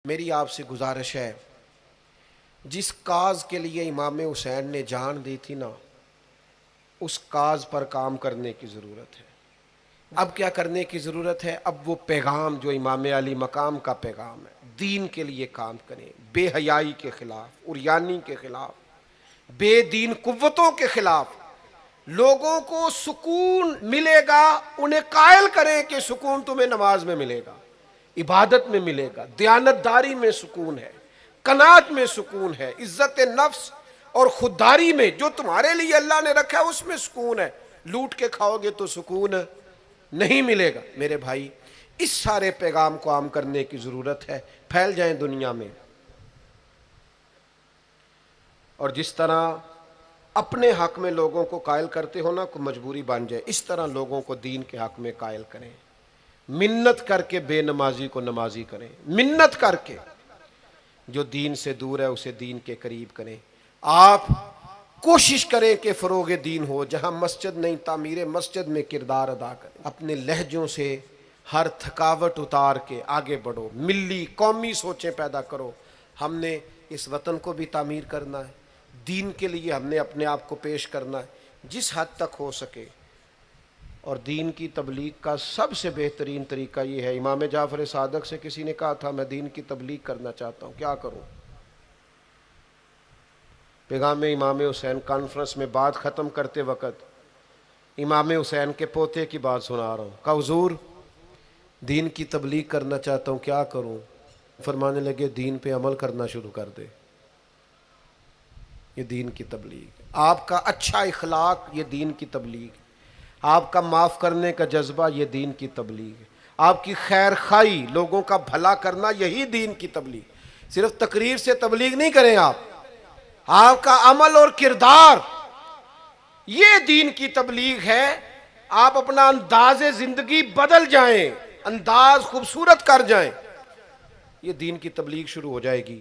मेरी आपसे गुजारिश है, जिस काज के लिए इमाम हुसैन ने जान दी थी ना, उस काज पर काम करने की ज़रूरत है। अब क्या करने की ज़रूरत है? अब वो पैगाम जो इमाम अली मकाम का पैगाम है, दीन के लिए काम करें, बेहयाई के ख़िलाफ़, उरियानी के ख़िलाफ़, बेदीन कुव्वतों के ख़िलाफ़। लोगों को सुकून मिलेगा, उन्हें कायल करें कि सुकून तुम्हें नमाज में मिलेगा, इबादत में मिलेगा, दयानतदारी में सुकून है, कनात में सुकून है, इज्जत नफ्स और खुददारी में जो तुम्हारे लिए अल्लाह ने रखा है उसमें सुकून है। लूट के खाओगे तो सुकून नहीं मिलेगा। मेरे भाई, इस सारे पैगाम को आम करने की ज़रूरत है। फैल जाएं दुनिया में, और जिस तरह अपने हक में लोगों को कायल करते हो ना, को मजबूरी बन जाए, इस तरह लोगों को दीन के हक में कायल करें। मिन्नत करके बेनमाजी को नमाजी करें, मिन्नत करके जो दीन से दूर है उसे दीन के करीब करें। आप कोशिश करें कि फ़रोग़ दीन हो, जहाँ मस्जिद नहीं तामीर मस्जिद में किरदार अदा करें। अपने लहजों से हर थकावट उतार के आगे बढ़ो, मिली कौमी सोचें पैदा करो। हमने इस वतन को भी तामीर करना है, दीन के लिए हमने अपने आप को पेश करना है जिस हद तक हो सके। और दीन की तबलीग का सबसे बेहतरीन तरीका ये है। इमाम जाफ़र सादक से किसी ने कहा था, मैं दीन की तबलीग करना चाहता हूँ, क्या करूँ? पैगाम इमाम हुसैन कॉन्फ्रेंस में बात ख़त्म करते वक़्त इमाम हुसैन के पोते की बात सुना रहा हूँ। कहा, हुज़ूर दीन की तबलीग करना चाहता हूँ, क्या करूँ? फरमाने लगे, दीन पे अमल करना शुरू कर दे, ये दीन की तबलीग। आपका अच्छा इखलाक ये दीन की तबलीग, आपका माफ़ करने का जज्बा ये दीन की तबलीग है, आपकी खैर खाई लोगों का भला करना यही दीन की तबलीग। सिर्फ तकरीर से तबलीग नहीं करें आप, आपका अमल और किरदार ये दीन की तबलीग है। आप अपना अंदाज़े ज़िंदगी बदल जाएं, अंदाज खूबसूरत कर जाएं, ये दीन की तबलीग शुरू हो जाएगी।